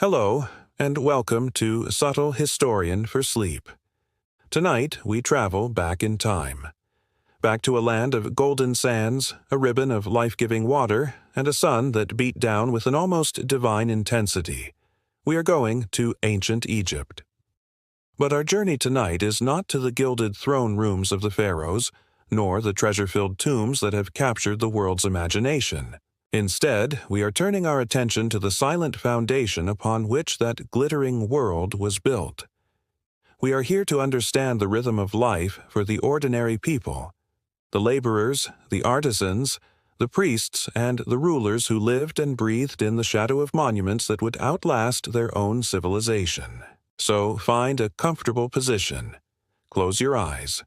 Hello, and welcome to Subtle Historian for Sleep. Tonight, we travel back in time. Back to a land of golden sands, a ribbon of life-giving water, and a sun that beat down with an almost divine intensity. We are going to ancient Egypt. But our journey tonight is not to the gilded throne rooms of the pharaohs, nor the treasure-filled tombs that have captured the world's imagination. Instead, we are turning our attention to the silent foundation upon which that glittering world was built. We are here to understand the rhythm of life for the ordinary people, the laborers, the artisans, the priests, and the rulers who lived and breathed in the shadow of monuments that would outlast their own civilization. So find a comfortable position. Close your eyes.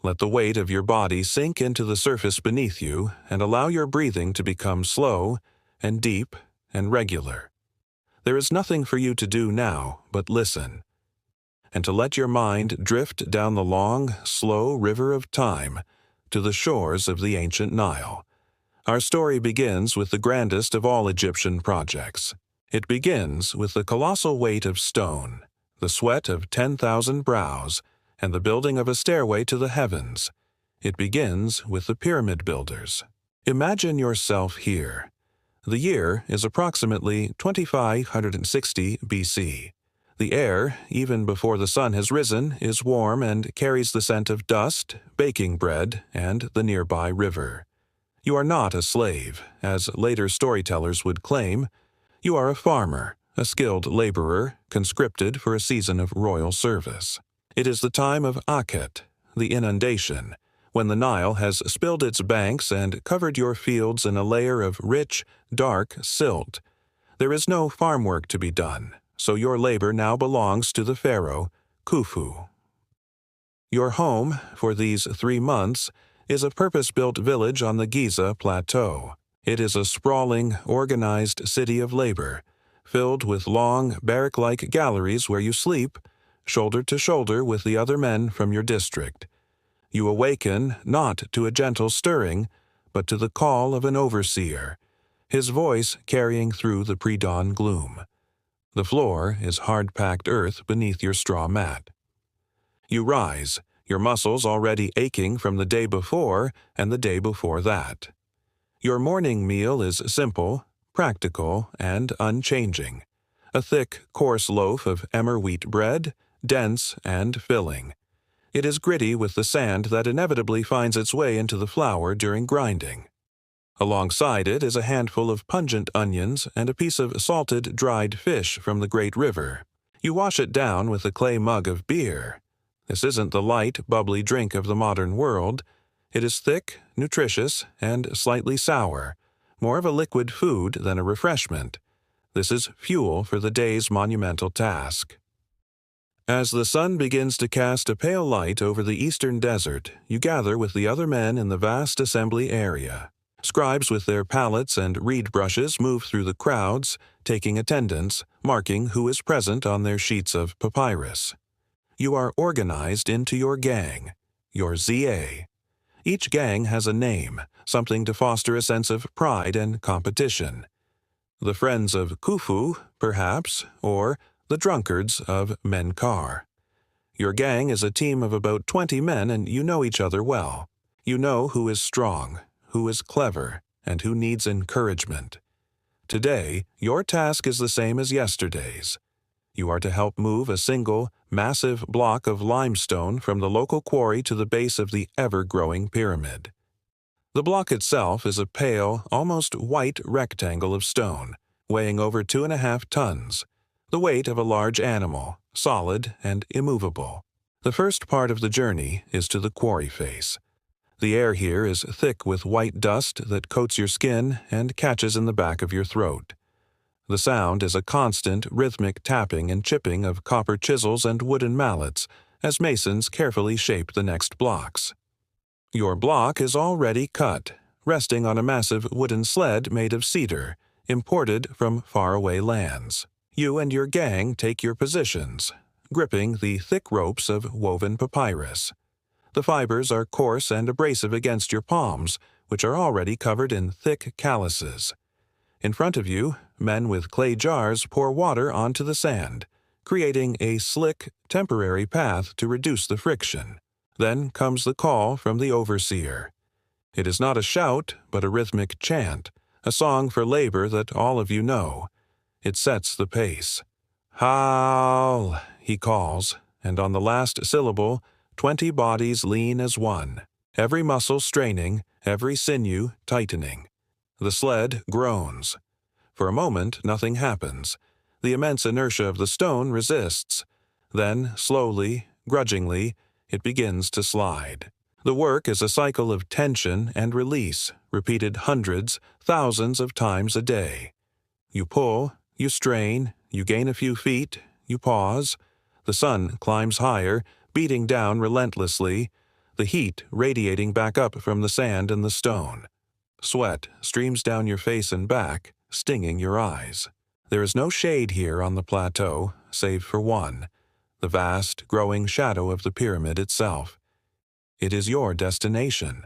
Let the weight of your body sink into the surface beneath you and allow your breathing to become slow and deep and regular. There is nothing for you to do now but listen, and to let your mind drift down the long, slow river of time to the shores of the ancient Nile. Our story begins with the grandest of all Egyptian projects. It begins with the colossal weight of stone, the sweat of 10,000 brows, and the building of a stairway to the heavens. It begins with the pyramid builders. Imagine yourself here. The year is approximately 2560 BC. The air, even before the sun has risen, is warm and carries the scent of dust, baking bread, and the nearby river. You are not a slave, as later storytellers would claim. You are a farmer, a skilled laborer, conscripted for a season of royal service. It is the time of Akhet, the inundation, when the Nile has spilled its banks and covered your fields in a layer of rich, dark silt. There is no farm work to be done, so your labor now belongs to the pharaoh, Khufu. Your home, for these 3 months, is a purpose-built village on the Giza Plateau. It is a sprawling, organized city of labor, filled with long, barrack-like galleries where you sleep, shoulder to shoulder with the other men from your district. You awaken not to a gentle stirring, but to the call of an overseer, his voice carrying through the pre-dawn gloom. The floor is hard-packed earth beneath your straw mat. You rise, your muscles already aching from the day before and the day before that. Your morning meal is simple, practical, and unchanging. A thick, coarse loaf of emmer wheat bread, dense and filling. It is gritty with the sand that inevitably finds its way into the flour during grinding. Alongside it is a handful of pungent onions and a piece of salted dried fish from the great river. You wash it down with a clay mug of beer. This isn't the light, bubbly drink of the modern world. It is thick, nutritious, and slightly sour, more of a liquid food than a refreshment. This is fuel for the day's monumental task. As the sun begins to cast a pale light over the eastern desert, you gather with the other men in the vast assembly area. Scribes with their palettes and reed brushes move through the crowds, taking attendance, marking who is present on their sheets of papyrus. You are organized into your gang, your ZA. Each gang has a name, something to foster a sense of pride and competition. The Friends of Khufu, perhaps, or the Drunkards of Menkar. Your gang is a team of about 20 men, and you know each other well. You know who is strong, who is clever, and who needs encouragement. Today, your task is the same as yesterday's. You are to help move a single, massive block of limestone from the local quarry to the base of the ever-growing pyramid. The block itself is a pale, almost white rectangle of stone, weighing over 2.5 tons. The weight of a large animal, solid and immovable. The first part of the journey is to the quarry face. The air here is thick with white dust that coats your skin and catches in the back of your throat. The sound is a constant, rhythmic tapping and chipping of copper chisels and wooden mallets as masons carefully shape the next blocks. Your block is already cut, resting on a massive wooden sled made of cedar, imported from faraway lands. You and your gang take your positions, gripping the thick ropes of woven papyrus. The fibers are coarse and abrasive against your palms, which are already covered in thick calluses. In front of you, men with clay jars pour water onto the sand, creating a slick, temporary path to reduce the friction. Then comes the call from the overseer. It is not a shout, but a rhythmic chant, a song for labor that all of you know. It sets the pace. Howl, he calls, and on the last syllable, 20 bodies lean as one, every muscle straining, every sinew tightening. The sled groans. For a moment, nothing happens. The immense inertia of the stone resists. Then, slowly, grudgingly, it begins to slide. The work is a cycle of tension and release, repeated hundreds, thousands of times a day. You pull, you strain, you gain a few feet, you pause. The sun climbs higher, beating down relentlessly, the heat radiating back up from the sand and the stone. Sweat streams down your face and back, stinging your eyes. There is no shade here on the plateau, save for one, the vast, growing shadow of the pyramid itself. It is your destination.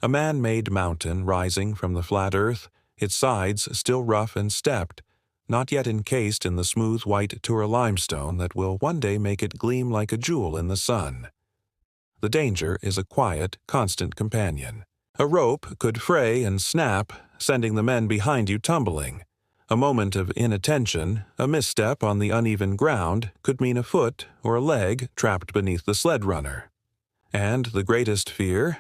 A man-made mountain rising from the flat earth, its sides still rough and stepped, not yet encased in the smooth white Tura limestone that will one day make it gleam like a jewel in the sun. The danger is a quiet, constant companion. A rope could fray and snap, sending the men behind you tumbling. A moment of inattention, a misstep on the uneven ground, could mean a foot or a leg trapped beneath the sled runner. And the greatest fear?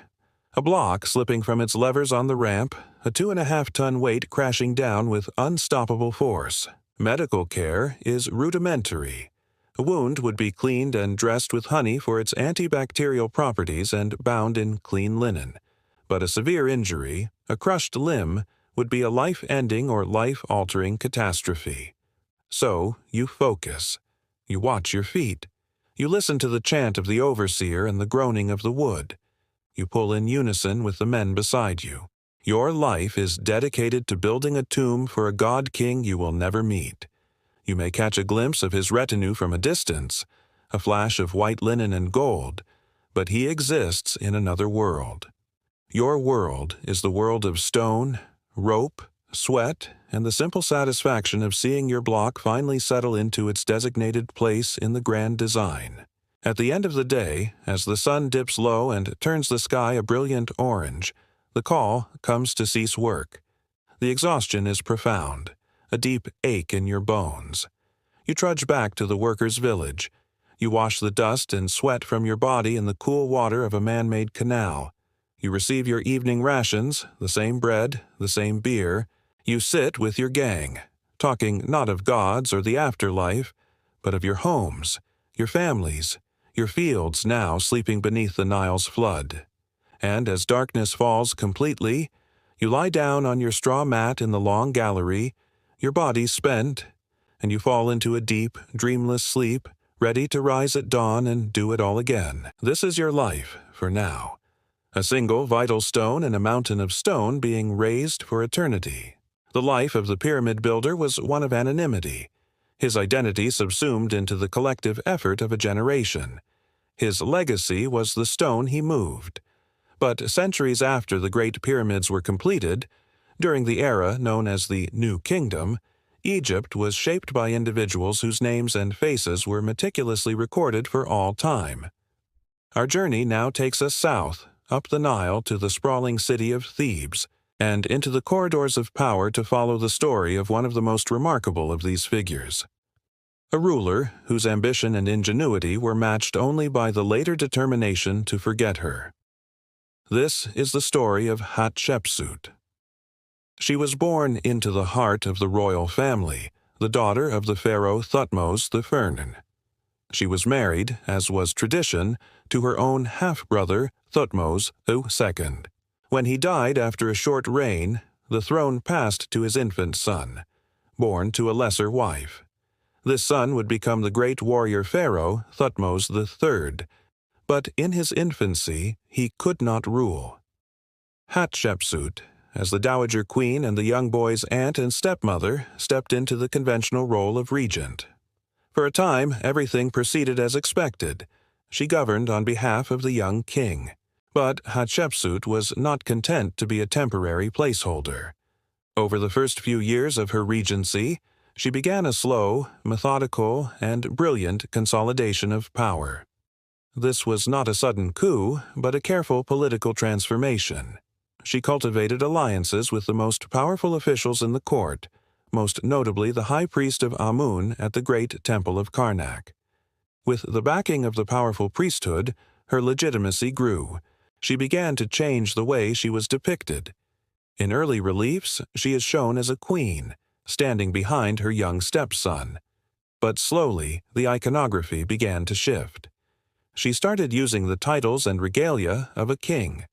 A block slipping from its levers on the ramp, a 2.5-ton weight crashing down with unstoppable force. Medical care is rudimentary. A wound would be cleaned and dressed with honey for its antibacterial properties and bound in clean linen. But a severe injury, a crushed limb, would be a life-ending or life-altering catastrophe. So you focus. You watch your feet. You listen to the chant of the overseer and the groaning of the wood. You pull in unison with the men beside you. Your life is dedicated to building a tomb for a god-king you will never meet. You may catch a glimpse of his retinue from a distance, a flash of white linen and gold, but he exists in another world. Your world is the world of stone, rope, sweat, and the simple satisfaction of seeing your block finally settle into its designated place in the grand design. At the end of the day, as the sun dips low and turns the sky a brilliant orange, the call comes to cease work. The exhaustion is profound, a deep ache in your bones. You trudge back to the workers' village. You wash the dust and sweat from your body in the cool water of a man-made canal. You receive your evening rations, the same bread, the same beer. You sit with your gang, talking not of gods or the afterlife, but of your homes, your families, your fields now sleeping beneath the Nile's flood. And as darkness falls completely, you lie down on your straw mat in the long gallery, your body spent, and you fall into a deep, dreamless sleep, ready to rise at dawn and do it all again. This is your life, for now. A single vital stone in a mountain of stone being raised for eternity. The life of the pyramid builder was one of anonymity, his identity subsumed into the collective effort of a generation. His legacy was the stone he moved. But centuries after the Great Pyramids were completed, during the era known as the New Kingdom, Egypt was shaped by individuals whose names and faces were meticulously recorded for all time. Our journey now takes us south, up the Nile to the sprawling city of Thebes, and into the corridors of power to follow the story of one of the most remarkable of these figures. A ruler whose ambition and ingenuity were matched only by the later determination to forget her. This is the story of Hatshepsut. She was born into the heart of the royal family, the daughter of the pharaoh Thutmose I. She was married, as was tradition, to her own half-brother Thutmose II. When he died after a short reign, the throne passed to his infant son, born to a lesser wife. This son would become the great warrior pharaoh Thutmose III, but in his infancy he could not rule. Hatshepsut, as the dowager queen and the young boy's aunt and stepmother, stepped into the conventional role of regent. For a time, everything proceeded as expected. She governed on behalf of the young king. But Hatshepsut was not content to be a temporary placeholder. Over the first few years of her regency, she began a slow, methodical, and brilliant consolidation of power. This was not a sudden coup, but a careful political transformation. She cultivated alliances with the most powerful officials in the court, most notably the high priest of Amun at the great temple of Karnak. With the backing of the powerful priesthood, her legitimacy grew. She began to change the way she was depicted. In early reliefs, she is shown as a queen, standing behind her young stepson. But slowly, the iconography began to shift. She started using the titles and regalia of a king.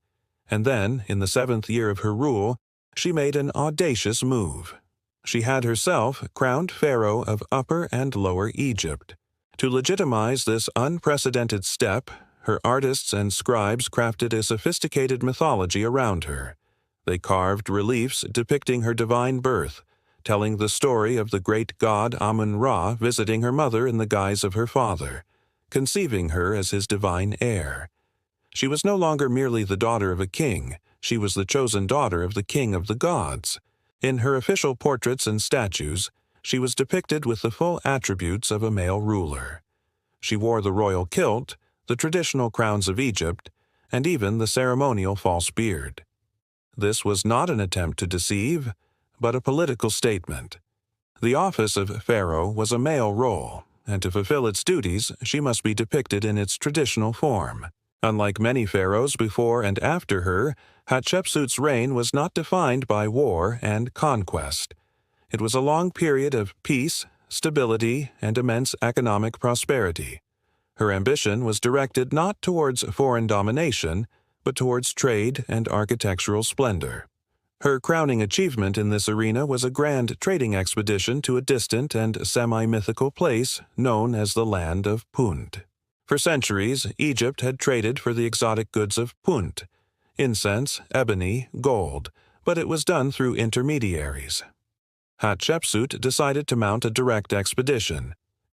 And then, in the 7th year of her rule, she made an audacious move. She had herself crowned pharaoh of Upper and Lower Egypt. To legitimize this unprecedented step, her artists and scribes crafted a sophisticated mythology around her. They carved reliefs depicting her divine birth, telling the story of the great god Amun-Ra visiting her mother in the guise of her father, conceiving her as his divine heir. She was no longer merely the daughter of a king, she was the chosen daughter of the king of the gods. In her official portraits and statues, she was depicted with the full attributes of a male ruler. She wore the royal kilt, the traditional crowns of Egypt, and even the ceremonial false beard. This was not an attempt to deceive, but a political statement. The office of pharaoh was a male role, and to fulfill its duties, she must be depicted in its traditional form. Unlike many pharaohs before and after her, Hatshepsut's reign was not defined by war and conquest. It was a long period of peace, stability, and immense economic prosperity. Her ambition was directed not towards foreign domination, but towards trade and architectural splendor. Her crowning achievement in this arena was a grand trading expedition to a distant and semi-mythical place known as the land of Punt. For centuries, Egypt had traded for the exotic goods of Punt, incense, ebony, gold, but it was done through intermediaries. Hatshepsut decided to mount a direct expedition.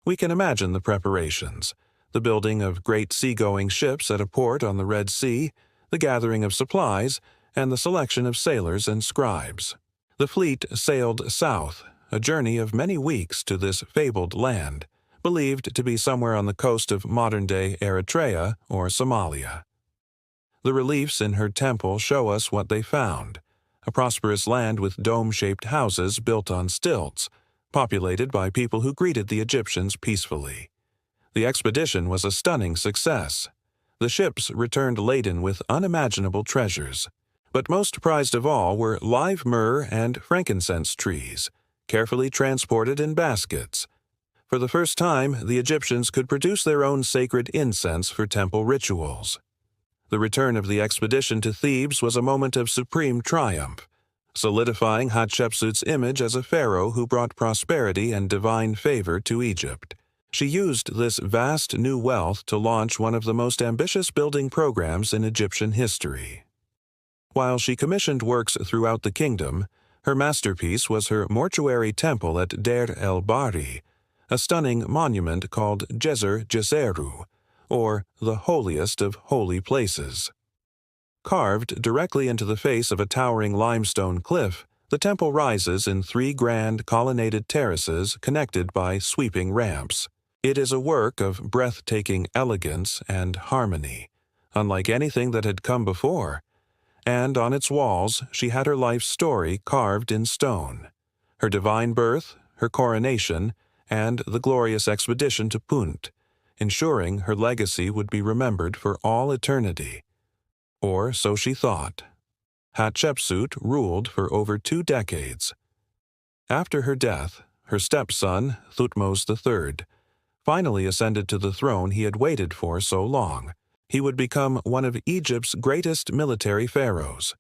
We can imagine the preparations: the building of great seagoing ships at a port on the Red Sea, the gathering of supplies, and the selection of sailors and scribes. The fleet sailed south, a journey of many weeks to this fabled land, believed to be somewhere on the coast of modern-day Eritrea or Somalia. The reliefs in her temple show us what they found: a prosperous land with dome-shaped houses built on stilts, populated by people who greeted the Egyptians peacefully. The expedition was a stunning success. The ships returned laden with unimaginable treasures. But most prized of all were live myrrh and frankincense trees, carefully transported in baskets. For the first time, the Egyptians could produce their own sacred incense for temple rituals. The return of the expedition to Thebes was a moment of supreme triumph, solidifying Hatshepsut's image as a pharaoh who brought prosperity and divine favor to Egypt. She used this vast new wealth to launch one of the most ambitious building programs in Egyptian history. While she commissioned works throughout the kingdom, her masterpiece was her mortuary temple at Deir el-Bahri, a stunning monument called Djeser Djeseru, or the holiest of holy places. Carved directly into the face of a towering limestone cliff, the temple rises in 3 grand colonnaded terraces connected by sweeping ramps. It is a work of breathtaking elegance and harmony, unlike anything that had come before. And on its walls she had her life's story carved in stone: her divine birth, her coronation, and the glorious expedition to Punt, ensuring her legacy would be remembered for all eternity. Or so she thought. Hatshepsut ruled for over 2 decades. After her death, her stepson, Thutmose III, finally ascended to the throne he had waited for so long. He would become one of Egypt's greatest military pharaohs.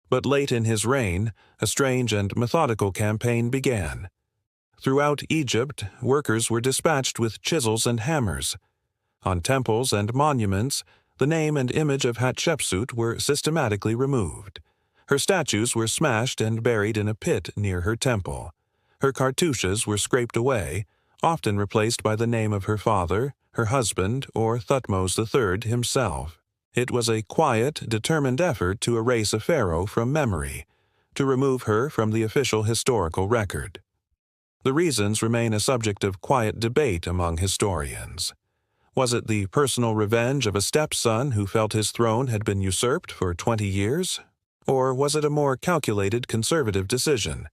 But late in his reign, a strange and methodical campaign began. Throughout Egypt, workers were dispatched with chisels and hammers. On temples and monuments, the name and image of Hatshepsut were systematically removed. Her statues were smashed and buried in a pit near her temple. Her cartouches were scraped away, often replaced by the name of her father, her husband, or Thutmose III himself. It was a quiet, determined effort to erase a pharaoh from memory, to remove her from the official historical record. The reasons remain a subject of quiet debate among historians. Was it the personal revenge of a stepson who felt his throne had been usurped for 20 years? Or was it a more calculated conservative decision?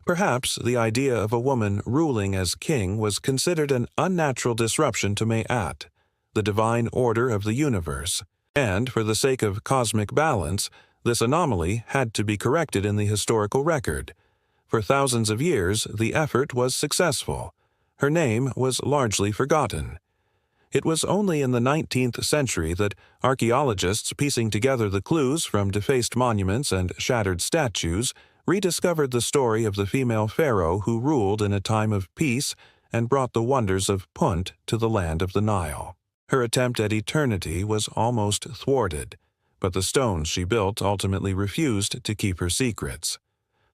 Perhaps the idea of a woman ruling as king was considered an unnatural disruption to Ma'at, the divine order of the universe, and for the sake of cosmic balance, this anomaly had to be corrected in the historical record. For thousands of years, the effort was successful. Her name was largely forgotten. It was only in the 19th century that archaeologists, piecing together the clues from defaced monuments and shattered statues, rediscovered the story of the female pharaoh who ruled in a time of peace and brought the wonders of Punt to the land of the Nile. Her attempt at eternity was almost thwarted, but the stones she built ultimately refused to keep her secrets.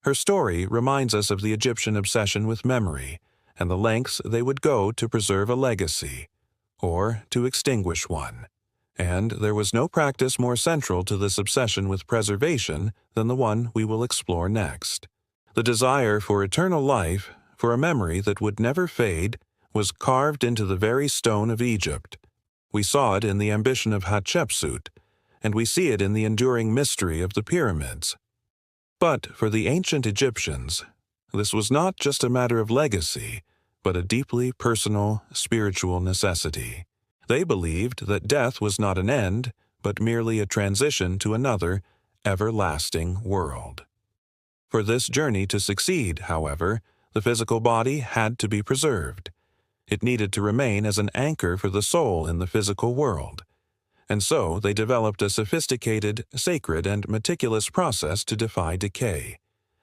Her story reminds us of the Egyptian obsession with memory and the lengths they would go to preserve a legacy, or to extinguish one. And there was no practice more central to this obsession with preservation than the one we will explore next. The desire for eternal life, for a memory that would never fade, was carved into the very stone of Egypt. We saw it in the ambition of Hatshepsut, and we see it in the enduring mystery of the pyramids. But for the ancient Egyptians, this was not just a matter of legacy, but a deeply personal, spiritual necessity. They believed that death was not an end, but merely a transition to another, everlasting world. For this journey to succeed, however, the physical body had to be preserved. It needed to remain as an anchor for the soul in the physical world. And so they developed a sophisticated, sacred, and meticulous process to defy decay.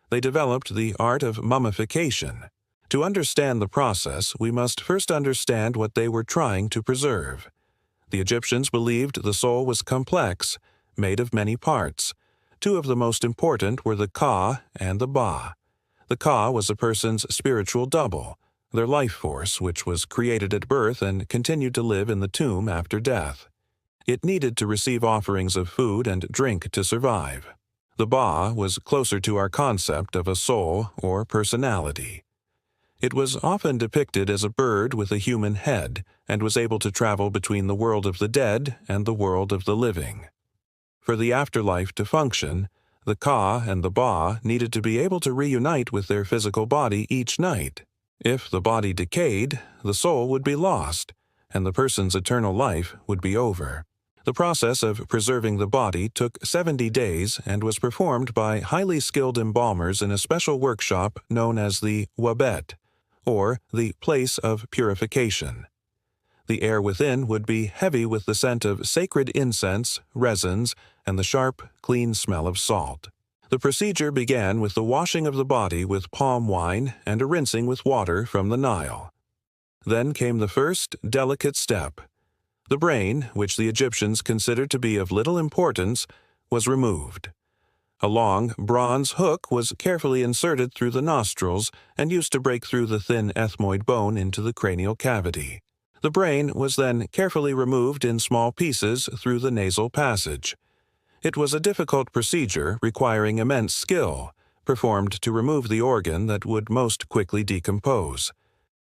They developed the art of mummification. To understand the process, we must first understand what they were trying to preserve. The Egyptians believed the soul was complex, made of many parts. Two of the most important were the Ka and the Ba. The Ka was a person's spiritual double, their life force, which was created at birth and continued to live in the tomb after death. It needed to receive offerings of food and drink to survive. The Ba was closer to our concept of a soul or personality. It was often depicted as a bird with a human head and was able to travel between the world of the dead and the world of the living. For the afterlife to function, the Ka and the Ba needed to be able to reunite with their physical body each night. If the body decayed, the soul would be lost, and the person's eternal life would be over. The process of preserving the body took 70 days and was performed by highly skilled embalmers in a special workshop known as the Wabet, or the place of purification. The air within would be heavy with the scent of sacred incense, resins, and the sharp, clean smell of salt. The procedure began with the washing of the body with palm wine and a rinsing with water from the Nile. Then came the first, delicate step. The brain, which the Egyptians considered to be of little importance, was removed. A long, bronze hook was carefully inserted through the nostrils and used to break through the thin ethmoid bone into the cranial cavity. The brain was then carefully removed in small pieces through the nasal passage. It was a difficult procedure requiring immense skill, performed to remove the organ that would most quickly decompose.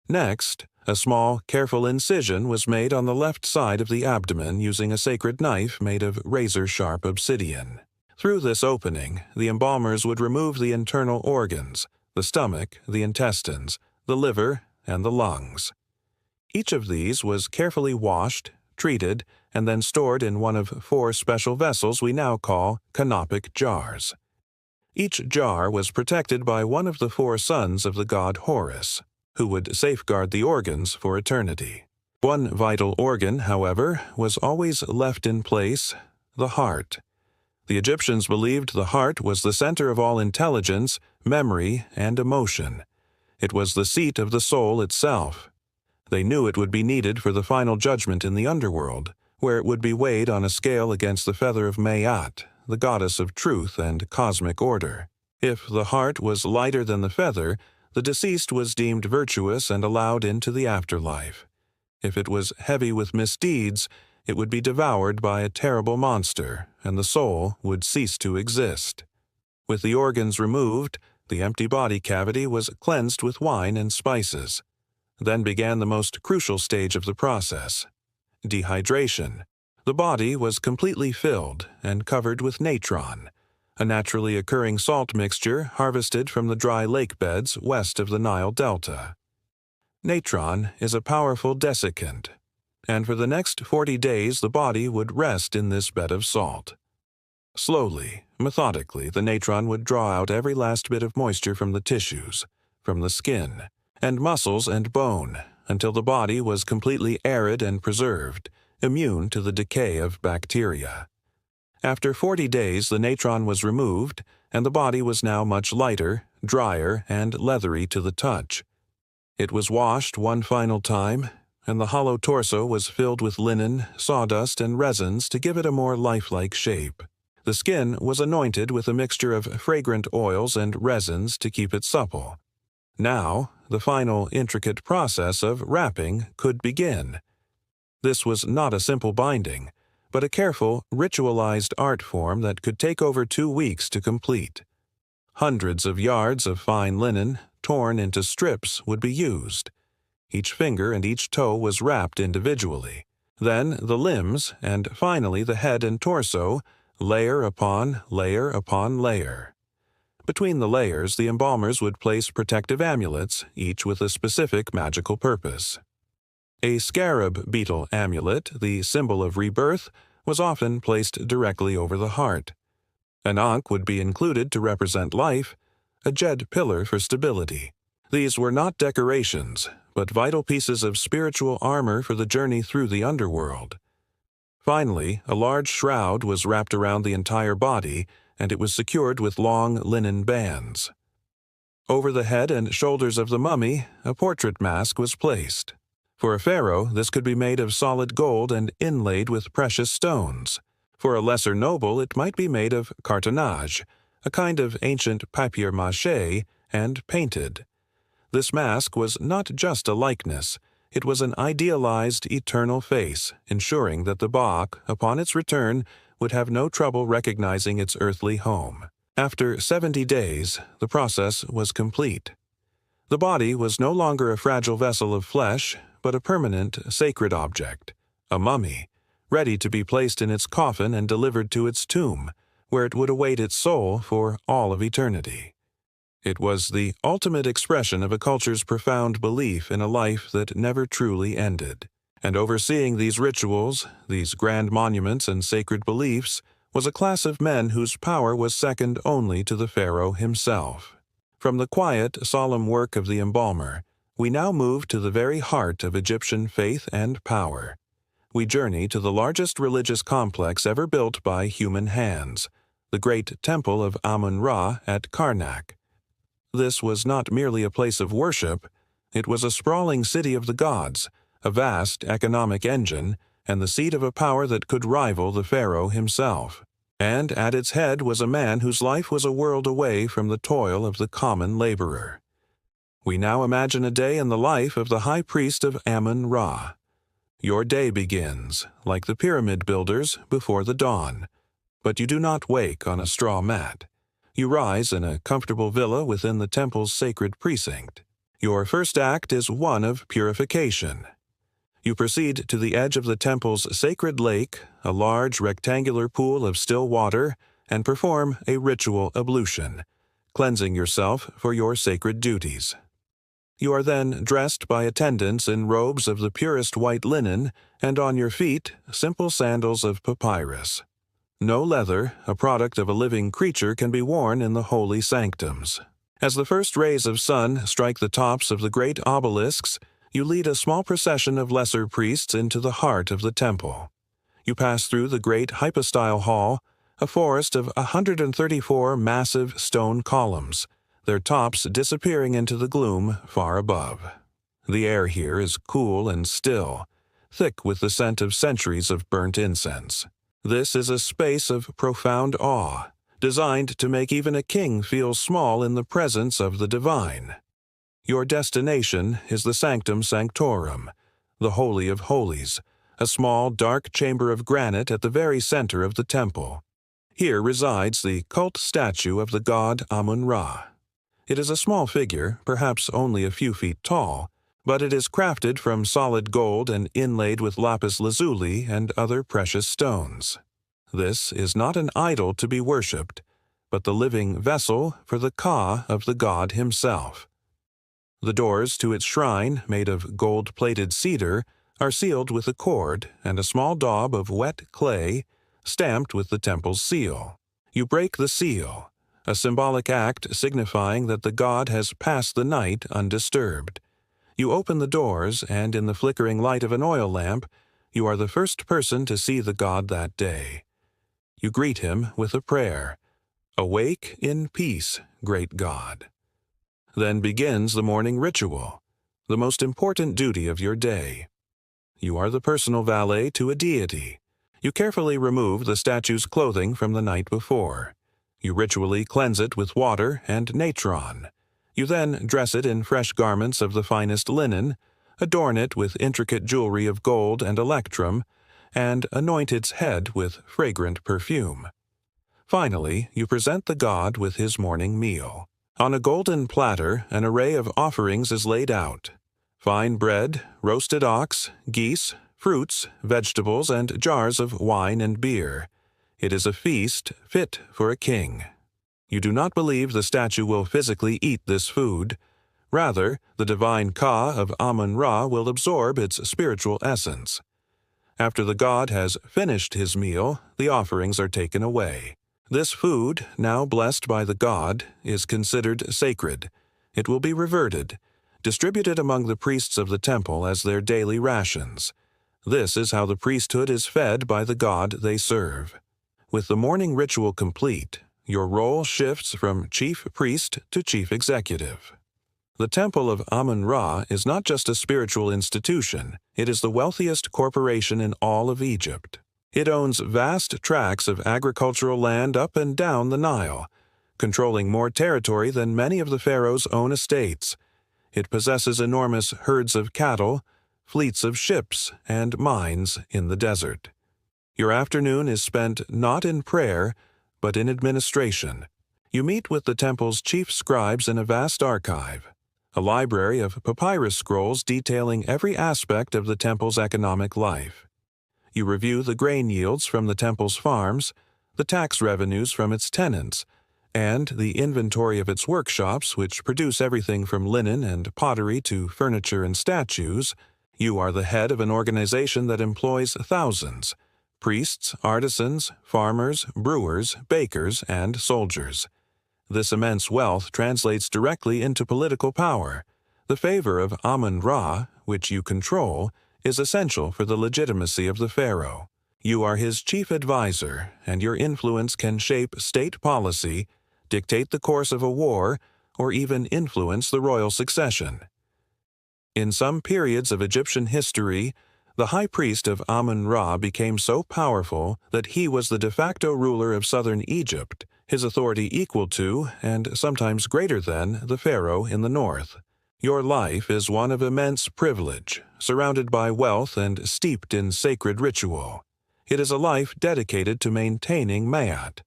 Next, a small, careful incision was made on the left side of the abdomen using a sacred knife made of razor-sharp obsidian. Through this opening, the embalmers would remove the internal organs, the stomach, the intestines, the liver, and the lungs. Each of these was carefully washed, treated, and then stored in one of 4 special vessels we now call canopic jars. Each jar was protected by one of the 4 sons of the god Horus, who would safeguard the organs for eternity. One vital organ, however, was always left in place: the heart. The Egyptians believed the heart was the center of all intelligence, memory, and emotion. It was the seat of the soul itself. They knew it would be needed for the final judgment in the underworld, where it would be weighed on a scale against the feather of Ma'at, the goddess of truth and cosmic order. If the heart was lighter than the feather, the deceased was deemed virtuous and allowed into the afterlife. If it was heavy with misdeeds, it would be devoured by a terrible monster, and the soul would cease to exist. With the organs removed, the empty body cavity was cleansed with wine and spices. Then began the most crucial stage of the process: dehydration. The body was completely filled and covered with natron, a naturally occurring salt mixture harvested from the dry lake beds west of the Nile Delta. Natron is a powerful desiccant, and for the next 40 days the body would rest in this bed of salt. Slowly, methodically, the natron would draw out every last bit of moisture from the tissues, from the skin, and muscles and bone, until the body was completely arid and preserved, immune to the decay of bacteria. After 40 days, the natron was removed, and the body was now much lighter, drier, and leathery to the touch. It was washed one final time, and the hollow torso was filled with linen, sawdust, and resins to give it a more lifelike shape. The skin was anointed with a mixture of fragrant oils and resins to keep it supple. Now, the final intricate process of wrapping could begin. This was not a simple binding, but a careful, ritualized art form that could take over 2 weeks to complete. Hundreds of yards of fine linen, torn into strips, would be used. Each finger and each toe was wrapped individually. Then the limbs, and finally the head and torso, layer upon layer upon layer. Between the layers, the embalmers would place protective amulets, each with a specific magical purpose. A scarab beetle amulet, the symbol of rebirth, was often placed directly over the heart. An ankh would be included to represent life, a jed pillar for stability. These were not decorations, but vital pieces of spiritual armor for the journey through the underworld. Finally, a large shroud was wrapped around the entire body, and it was secured with long linen bands. Over the head and shoulders of the mummy, a portrait mask was placed. For a pharaoh, this could be made of solid gold and inlaid with precious stones. For a lesser noble, it might be made of cartonnage, a kind of ancient papier-mâché, and painted. This mask was not just a likeness. It was an idealized, eternal face, ensuring that the Bach, upon its return, would have no trouble recognizing its earthly home. After 70 days, the process was complete. The body was no longer a fragile vessel of flesh, but a permanent, sacred object, a mummy, ready to be placed in its coffin and delivered to its tomb, where it would await its soul for all of eternity. It was the ultimate expression of a culture's profound belief in a life that never truly ended. And overseeing these rituals, these grand monuments and sacred beliefs, was a class of men whose power was second only to the pharaoh himself. From the quiet, solemn work of the embalmer, we now move to the very heart of Egyptian faith and power. We journey to the largest religious complex ever built by human hands, the great temple of Amun-Ra at Karnak. This was not merely a place of worship, it was a sprawling city of the gods, a vast economic engine, and the seat of a power that could rival the pharaoh himself. And at its head was a man whose life was a world away from the toil of the common laborer. We now imagine a day in the life of the high priest of Amun-Ra. Your day begins, like the pyramid builders, before the dawn. But you do not wake on a straw mat. You rise in a comfortable villa within the temple's sacred precinct. Your first act is one of purification. You proceed to the edge of the temple's sacred lake, a large rectangular pool of still water, and perform a ritual ablution, cleansing yourself for your sacred duties. You are then dressed by attendants in robes of the purest white linen, and on your feet, simple sandals of papyrus. No leather, a product of a living creature, can be worn in the holy sanctums. As the first rays of sun strike the tops of the great obelisks, you lead a small procession of lesser priests into the heart of the temple. You pass through the great hypostyle hall, a forest of 134 massive stone columns, their tops disappearing into the gloom far above. The air here is cool and still, thick with the scent of centuries of burnt incense. This is a space of profound awe, designed to make even a king feel small in the presence of the divine. Your destination is the Sanctum Sanctorum, the Holy of Holies, a small, dark chamber of granite at the very center of the temple. Here resides the cult statue of the god Amun-Ra. It is a small figure, perhaps only a few feet tall, but it is crafted from solid gold and inlaid with lapis lazuli and other precious stones. This is not an idol to be worshipped, but the living vessel for the ka of the god himself. The doors to its shrine, made of gold-plated cedar, are sealed with a cord and a small daub of wet clay, stamped with the temple's seal. You break the seal, a symbolic act signifying that the god has passed the night undisturbed. You open the doors, and in the flickering light of an oil lamp, you are the first person to see the god that day. You greet him with a prayer, "Awake in peace, great God." Then begins the morning ritual, the most important duty of your day. You are the personal valet to a deity. You carefully remove the statue's clothing from the night before. You ritually cleanse it with water and natron. You then dress it in fresh garments of the finest linen, adorn it with intricate jewelry of gold and electrum, and anoint its head with fragrant perfume. Finally, you present the god with his morning meal. On a golden platter, an array of offerings is laid out: fine bread, roasted ox, geese, fruits, vegetables, and jars of wine and beer. It is a feast fit for a king. You do not believe the statue will physically eat this food. Rather, the divine Ka of Amun-Ra will absorb its spiritual essence. After the god has finished his meal, the offerings are taken away. This food, now blessed by the god, is considered sacred. It will be reverted, distributed among the priests of the temple as their daily rations. This is how the priesthood is fed by the god they serve. With the morning ritual complete, your role shifts from chief priest to chief executive. The Temple of Amun-Ra is not just a spiritual institution, it is the wealthiest corporation in all of Egypt. It owns vast tracts of agricultural land up and down the Nile, controlling more territory than many of the pharaohs' own estates. It possesses enormous herds of cattle, fleets of ships, and mines in the desert. Your afternoon is spent not in prayer, but in administration. You meet with the temple's chief scribes in a vast archive, a library of papyrus scrolls detailing every aspect of the temple's economic life. You review the grain yields from the temple's farms, the tax revenues from its tenants, and the inventory of its workshops, which produce everything from linen and pottery to furniture and statues. You are the head of an organization that employs thousands: priests, artisans, farmers, brewers, bakers, and soldiers. This immense wealth translates directly into political power. The favor of Amun-Ra, which you control, is essential for the legitimacy of the pharaoh. You are his chief advisor, and your influence can shape state policy, dictate the course of a war, or even influence the royal succession. In some periods of Egyptian history, the high priest of Amun-Ra became so powerful that he was the de facto ruler of southern Egypt, his authority equal to, and sometimes greater than, the pharaoh in the north. Your life is one of immense privilege, surrounded by wealth and steeped in sacred ritual. It is a life dedicated to maintaining Ma'at,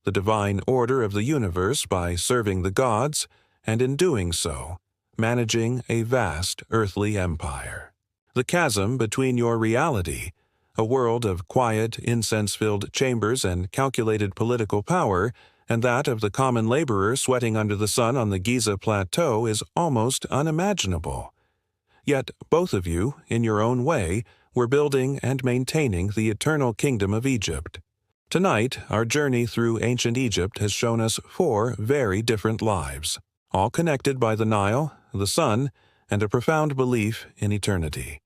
the divine order of the universe, by serving the gods, and in doing so, managing a vast earthly empire. The chasm between your reality, a world of quiet, incense-filled chambers and calculated political power, and that of the common laborer sweating under the sun on the Giza Plateau, is almost unimaginable. Yet both of you, in your own way, were building and maintaining the eternal kingdom of Egypt. Tonight, our journey through ancient Egypt has shown us 4 very different lives, all connected by the Nile, the sun, and a profound belief in eternity.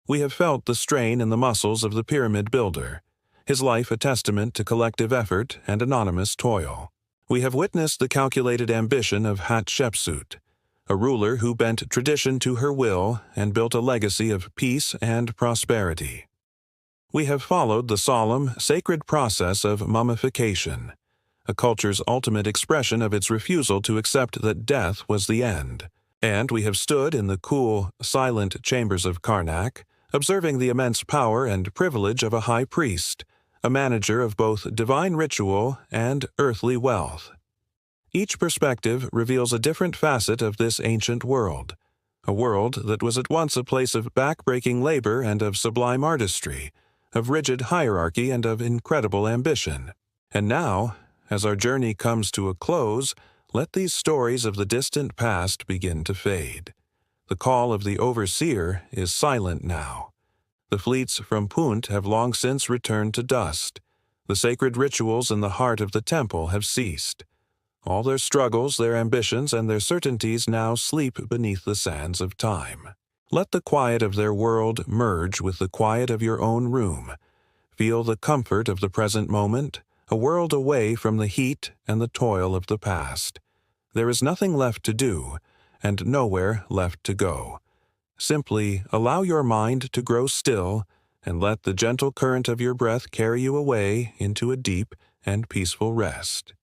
We have felt the strain in the muscles of the pyramid builder, his life a testament to collective effort and anonymous toil. We have witnessed the calculated ambition of Hatshepsut, a ruler who bent tradition to her will and built a legacy of peace and prosperity. We have followed the solemn, sacred process of mummification, a culture's ultimate expression of its refusal to accept that death was the end. And we have stood in the cool, silent chambers of Karnak, observing the immense power and privilege of a high priest, a manager of both divine ritual and earthly wealth. Each perspective reveals a different facet of this ancient world, a world that was at once a place of back-breaking labor and of sublime artistry, of rigid hierarchy and of incredible ambition. And now, as our journey comes to a close, let these stories of the distant past begin to fade. The call of the overseer is silent now. The fleets from Punt have long since returned to dust. The sacred rituals in the heart of the temple have ceased. All their struggles, their ambitions, and their certainties now sleep beneath the sands of time. Let the quiet of their world merge with the quiet of your own room. Feel the comfort of the present moment, a world away from the heat and the toil of the past. There is nothing left to do, and nowhere left to go. Simply allow your mind to grow still, and let the gentle current of your breath carry you away into a deep and peaceful rest.